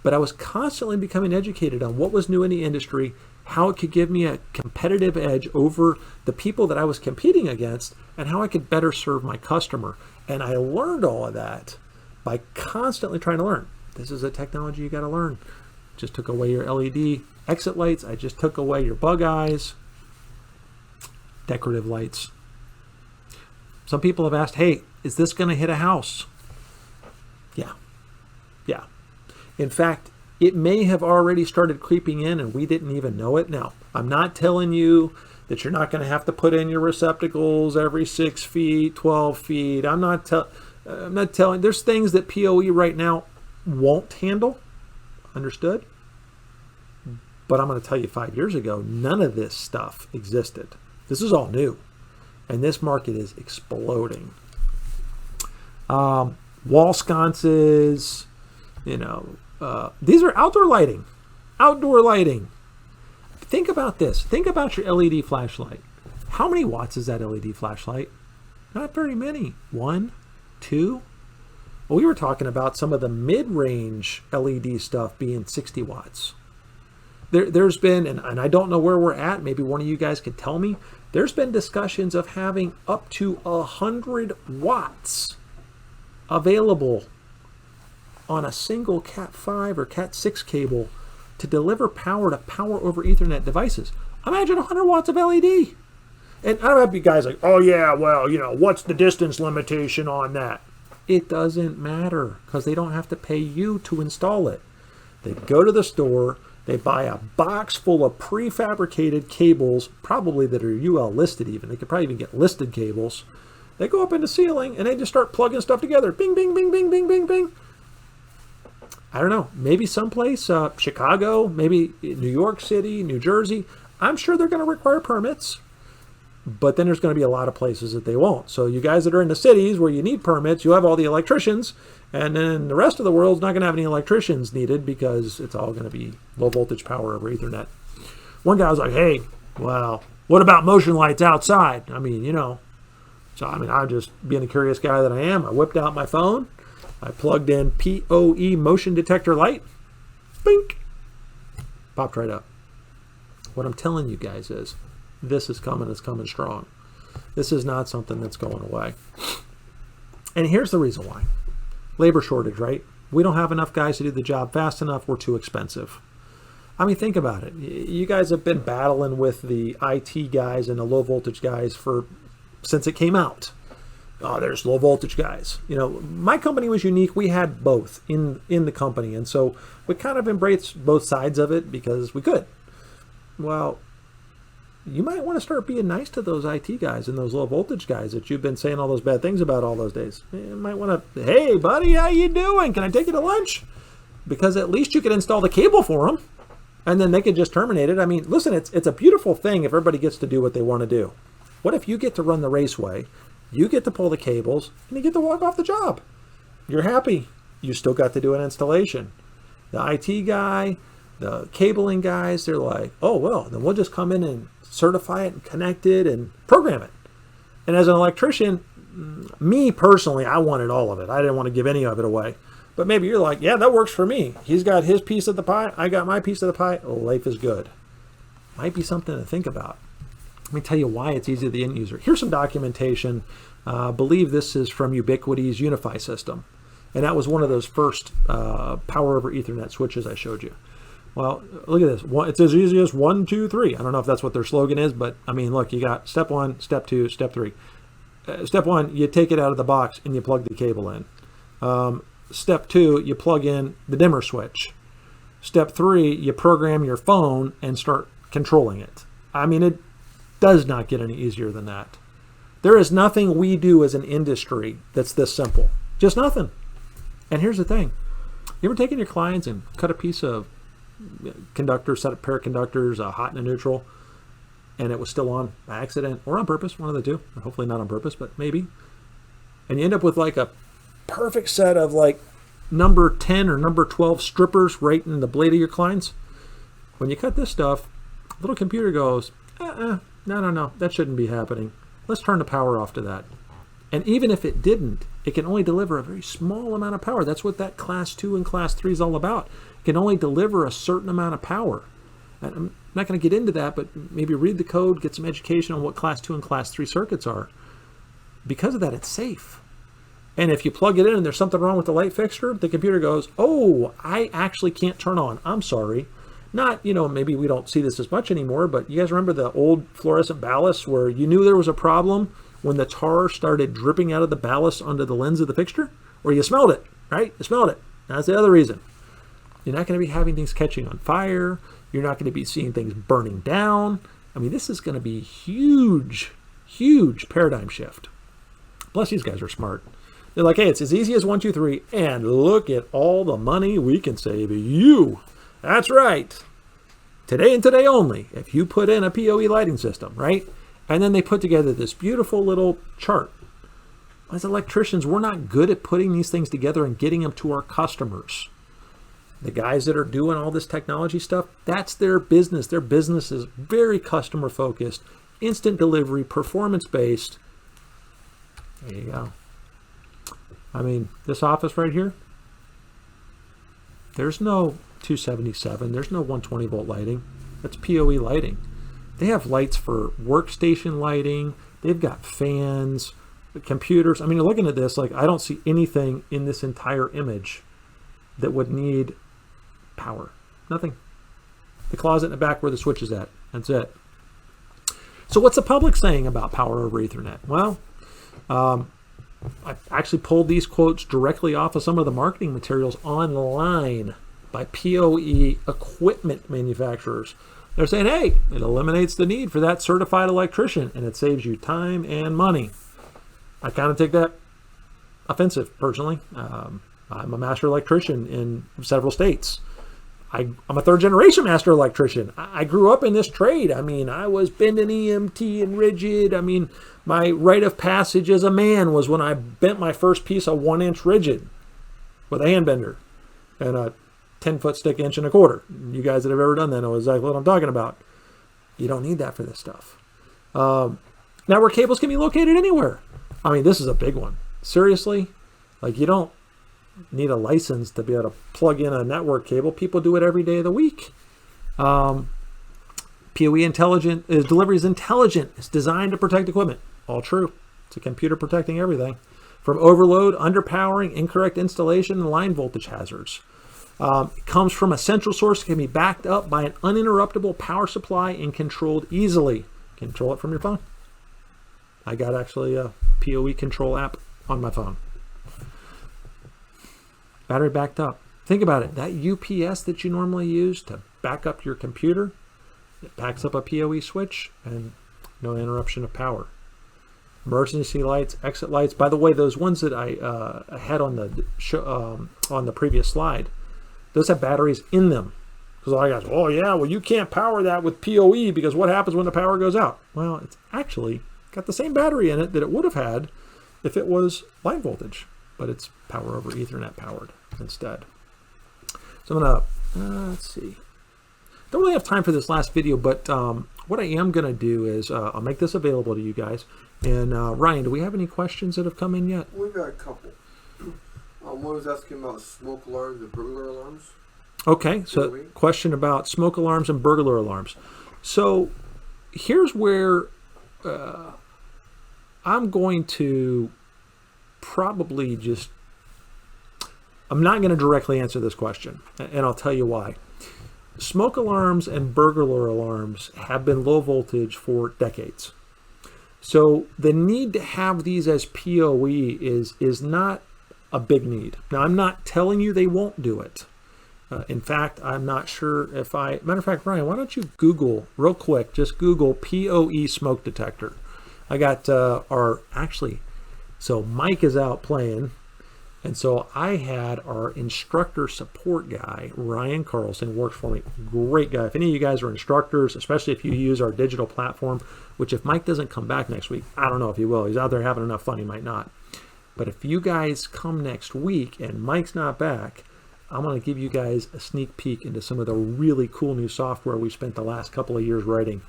But I was constantly becoming educated on what was new in the industry, how it could give me a competitive edge over the people that I was competing against, and how I could better serve my customer. And I learned all of that by constantly trying to learn. This is a technology you got to learn. Just took away your LED exit lights. I just took away your bug eyes. Decorative lights. Some people have asked, hey, is this going to hit a house? Yeah. Yeah. In fact, it may have already started creeping in and we didn't even know it. Now, I'm not telling you that you're not going to have to put in your receptacles every 6 feet, 12 feet. I'm not telling. There's things that PoE right now won't handle. Understood? But I'm going to tell you 5 years ago, none of this stuff existed. This is all new. And this market is exploding. Wall sconces, these are outdoor lighting. Outdoor lighting. Think about this. Think about your LED flashlight. How many watts is that LED flashlight? Not very many. 1, 2. Well, we were talking about some of the mid-range LED stuff being 60 watts. There's been, and I don't know where we're at, maybe one of you guys could tell me, there's been discussions of having up to 100 watts available on a single Cat 5 or Cat 6 cable to deliver power to power over Ethernet devices. Imagine 100 watts of LED. And I don't have you guys like, oh yeah, well, what's the distance limitation on that? It doesn't matter because they don't have to pay you to install it. They go to the store, they buy a box full of prefabricated cables, probably that are UL listed even. They could probably even get listed cables. They go up in the ceiling and they just start plugging stuff together. Bing, bing, bing, bing, bing, bing, bing. I don't know, maybe someplace, Chicago, maybe New York City, New Jersey. I'm sure they're going to require permits, but then there's going to be a lot of places that they won't. So you guys that are in the cities where you need permits, you have all the electricians, and then the rest of the world's not going to have any electricians needed because it's all going to be low voltage power over Ethernet. One guy was like, hey, well, what about motion lights outside? So I'm just being a curious guy that I am. I whipped out my phone. I plugged in PoE motion detector light. Bink. Popped right up. What I'm telling you guys is this is coming. It's coming strong. This is not something that's going away. And here's the reason why. Labor shortage, right? We don't have enough guys to do the job fast enough. We're too expensive. I mean, think about it. You guys have been battling with the IT guys and the low voltage guys since it came out. Oh, there's low voltage guys. My company was unique. We had both in the company. And so we kind of embraced both sides of it because we could. Well, you might want to start being nice to those IT guys and those low voltage guys that you've been saying all those bad things about all those days. You might want to, hey, buddy, how you doing? Can I take you to lunch? Because at least you could install the cable for them, and then they could just terminate it. I mean, listen, it's a beautiful thing if everybody gets to do what they want to do. What if you get to run the raceway, you get to pull the cables, and you get to walk off the job? You're happy. You still got to do an installation. The IT guy, the cabling guys, they're like, oh, well, then we'll just come in and certify it and connect it and program it. And as an electrician, me personally, I wanted all of it. I didn't want to give any of it away. But maybe you're like, yeah, that works for me. He's got his piece of the pie. I got my piece of the pie. Life is good. Might be something to think about. Let me tell you why it's easy to the end user. Here's some documentation. I believe this is from Ubiquiti's Unify system. And that was one of those first power over Ethernet switches I showed you. Well, look at this. It's as easy as 1, 2, 3. I don't know if that's what their slogan is, but I mean, look, you got step 1, step 2, step 3. Step 1, you take it out of the box and you plug the cable in. Step 2, you plug in the dimmer switch. Step 3, you program your phone and start controlling it. I mean, it does not get any easier than that. There is nothing we do as an industry that's this simple. Just nothing. And here's the thing. You ever taken your clients and cut a piece of conductor, set a pair of conductors, a hot and a neutral, and it was still on by accident or on purpose, one of the two, or hopefully not on purpose, but maybe. And you end up with like a perfect set of like number 10 or number 12 strippers right in the blade of your clients. When you cut this stuff, the little computer goes, no, that shouldn't be happening. Let's turn the power off to that. And even if it didn't, it can only deliver a very small amount of power. That's what that class 2 and class 3 is all about. It can only deliver a certain amount of power. And I'm not going to get into that, but maybe read the code, get some education on what class 2 and class 3 circuits are. Because of that, it's safe. And if you plug it in and there's something wrong with the light fixture, the computer goes, oh, I actually can't turn on. I'm sorry. Not, maybe we don't see this as much anymore, but you guys remember the old fluorescent ballasts where you knew there was a problem when the tar started dripping out of the ballast onto the lens of the fixture? Or you smelled it, right? You smelled it. That's the other reason. You're not going to be having things catching on fire. You're not going to be seeing things burning down. I mean, this is going to be huge, huge paradigm shift. Plus, these guys are smart. They're like, hey, it's as easy as 1, 2, 3, and look at all the money we can save you. That's right. Today and today only, if you put in a PoE lighting system, right? And then they put together this beautiful little chart. As electricians, we're not good at putting these things together and getting them to our customers. The guys that are doing all this technology stuff, that's their business. Their business is very customer focused, instant delivery, performance based. There you go. I mean, this office right here, there's no 277, there's no 120 volt lighting. That's PoE lighting. They have lights for workstation lighting. They've got fans, computers. I mean, looking at this, like, I don't see anything in this entire image that would need power. Nothing. The closet in the back where the switch is at. That's it. So what's the public saying about power over Ethernet? Well, I actually pulled these quotes directly off of some of the marketing materials online by PoE equipment manufacturers. They're saying, hey, it eliminates the need for that certified electrician and it saves you time and money. I kind of take that offensive, personally. I'm a master electrician in several states. I'm a third generation master electrician. I grew up in this trade. I mean, I was bending EMT and rigid. I mean, my rite of passage as a man was when I bent my first piece of 1-inch rigid with a hand bender and a 10-foot stick 1.25 inches. You guys that have ever done that know exactly what I'm talking about. You don't need that for this stuff. Network cables can be located anywhere. I mean, this is a big one. Seriously, like, you don't need a license to be able to plug in a network cable. People do it every day of the week. PoE delivery is intelligent. It's designed to protect equipment. All true. It's a computer protecting everything from overload, underpowering, incorrect installation, and line voltage hazards. It comes from a central source that can be backed up by an uninterruptible power supply and controlled easily. Control it from your phone. I got actually a PoE control app on my phone. Battery backed up. Think about it. That UPS that you normally use to back up your computer, it backs up a PoE switch and no interruption of power. Emergency lights, exit lights. By the way, those ones that I had on the previous slide, those have batteries in them. Because a lot of guys, oh yeah, well you can't power that with PoE because what happens when the power goes out? Well, it's actually got the same battery in it that it would have had if it was line voltage, but it's power over Ethernet powered instead. So I'm gonna, let's see. Don't really have time for this last video, but what I am gonna do is I'll make this available to you guys. And Ryan, do we have any questions that have come in yet? We've got a couple. One was asking about smoke alarms and burglar alarms. Okay, so question about smoke alarms and burglar alarms. So here's where I'm going to probably just, I'm not going to directly answer this question, and I'll tell you why. Smoke alarms and burglar alarms have been low voltage for decades. So the need to have these as PoE is not a big need. Now, I'm not telling you they won't do it. In fact, I'm not sure if matter of fact, Ryan, why don't you Google real quick, just Google PoE smoke detector. I got so Mike is out playing, and so I had our instructor support guy, Ryan Carlson, works for me. Great guy. If any of you guys are instructors, especially if you use our digital platform, which if Mike doesn't come back next week, I don't know if he will. He's out there having enough fun, he might not. But if you guys come next week and Mike's not back, I'm going to give you guys a sneak peek into some of the really cool new software we spent the last couple of years writing.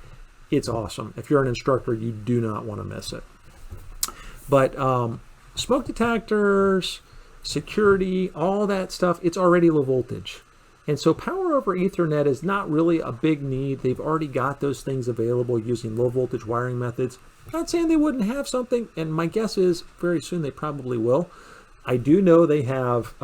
It's awesome. If you're an instructor, you do not want to miss it. But smoke detectors, security, all that stuff, it's already low voltage. And so power over Ethernet is not really a big need. They've already got those things available using low voltage wiring methods. Not saying they wouldn't have something, and my guess is very soon they probably will. I do know they have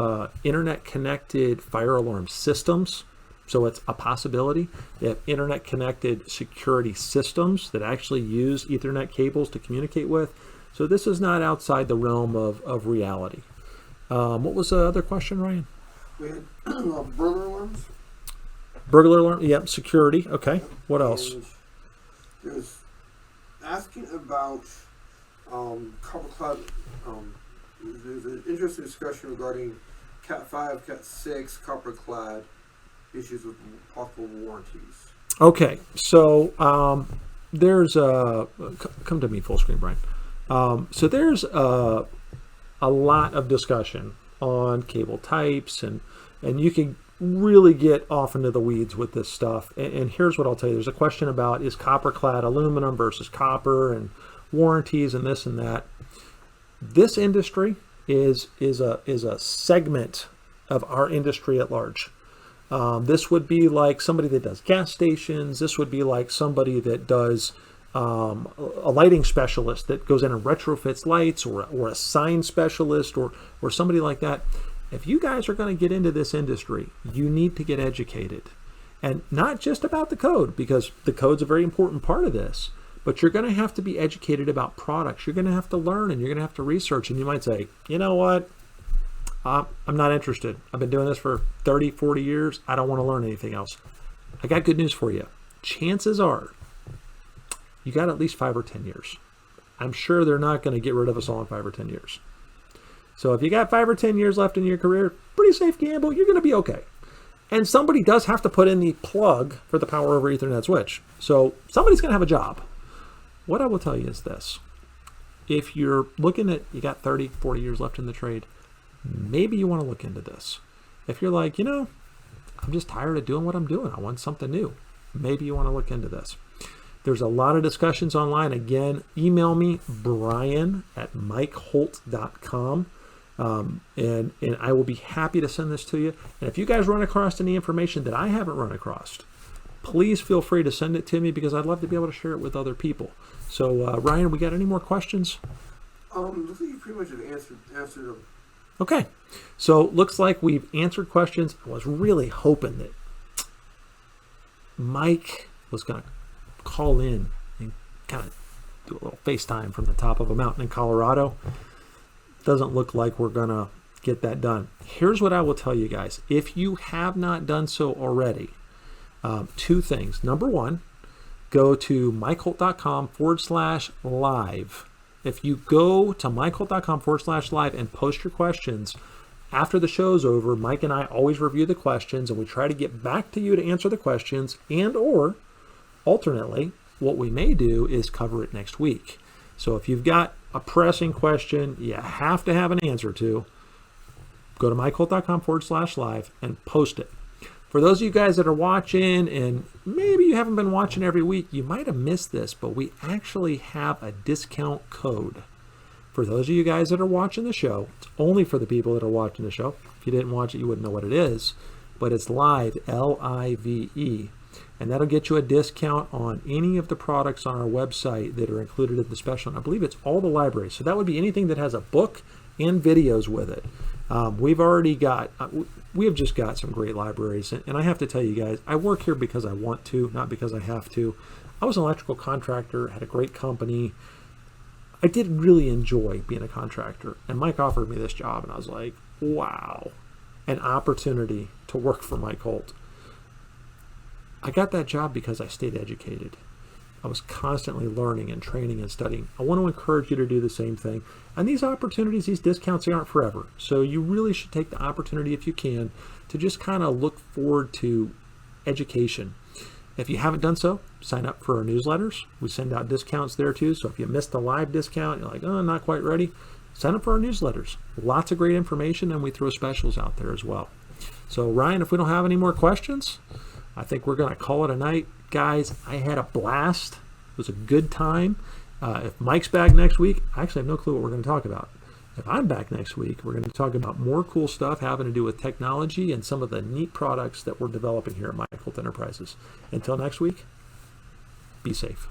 internet-connected fire alarm systems, so it's a possibility. They have internet-connected security systems that actually use Ethernet cables to communicate with. So this is not outside the realm of reality. What was the other question, Ryan? We had burglar alarms. Burglar alarm, yep, security. Okay, what else? And there's asking about copper clad. There's an interesting discussion regarding Cat 5, Cat 6 copper clad issues with possible warranties. Okay, so there's a come to me full screen, Brian. So there's a lot of discussion on cable types, and you can really get off into the weeds with this stuff. And here's what I'll tell you: there's a question about is copper clad aluminum versus copper, and warranties, and this and that. This industry is a segment of our industry at large. This would be like somebody that does gas stations. This would be like somebody that does a lighting specialist that goes in and retrofits lights, or a sign specialist, or somebody like that. If you guys are going to get into this industry, you need to get educated. And not just about the code, because the code's a very important part of this, but you're going to have to be educated about products. You're going to have to learn, and you're going to have to research. And you might say, you know what? I'm not interested. I've been doing this for 30, 40 years. I don't want to learn anything else. I got good news for you. Chances are you got at least 5 or 10 years. I'm sure they're not going to get rid of us all in 5 or 10 years. So if you got 5 or 10 years left in your career, pretty safe gamble, you're going to be okay. And somebody does have to put in the plug for the power over Ethernet switch. So somebody's going to have a job. What I will tell you is this. If you're looking at, you got 30, 40 years left in the trade, maybe you want to look into this. If you're like, I'm just tired of doing what I'm doing, I want something new, maybe you want to look into this. There's a lot of discussions online. Again, email me, brian@mikeholt.com. And I will be happy to send this to you. And if you guys run across any information that I haven't run across, please feel free to send it to me, because I'd love to be able to share it with other people. So, Ryan, we got any more questions? Looks like you pretty much have answered them. Okay, so looks like we've answered questions. I was really hoping that Mike was going to call in and kind of do a little FaceTime from the top of a mountain in Colorado. Doesn't look like we're going to get that done. Here's what I will tell you guys. If you have not done so already, 2 things. Number 1, go to mikeholt.com/live. If you go to mikeholt.com/live and post your questions, after the show's over, Mike and I always review the questions, and we try to get back to you to answer the questions, and or alternately, what we may do is cover it next week. So if you've got a pressing question you have to have an answer to, go to mikeholt.com/live and post it. For those of you guys that are watching, and maybe you haven't been watching every week, you might have missed this, but we actually have a discount code. For those of you guys that are watching the show, it's only for the people that are watching the show. If you didn't watch it, you wouldn't know what it is, but it's live, LIVE, and that'll get you a discount on any of the products on our website that are included in the special. And I believe it's all the libraries. So that would be anything that has a book and videos with it. We have just got some great libraries, and I have to tell you guys, I work here because I want to, not because I have to. I was an electrical contractor, had a great company. I did really enjoy being a contractor, and Mike offered me this job, and I was like, wow, an opportunity to work for Mike Holt. I got that job because I stayed educated. I was constantly learning and training and studying. I want to encourage you to do the same thing. And these opportunities, these discounts, they aren't forever. So you really should take the opportunity, if you can, to just kind of look forward to education. If you haven't done so, sign up for our newsletters. We send out discounts there too. So if you missed a live discount, you're like, oh, I'm not quite ready, sign up for our newsletters. Lots of great information, and we throw specials out there as well. So Ryan, if we don't have any more questions, I think we're going to call it a night. Guys, I had a blast. It was a good time. If Mike's back next week, I actually have no clue what we're going to talk about. If I'm back next week, we're going to talk about more cool stuff having to do with technology and some of the neat products that we're developing here at Mike Holt Enterprises. Until next week, be safe.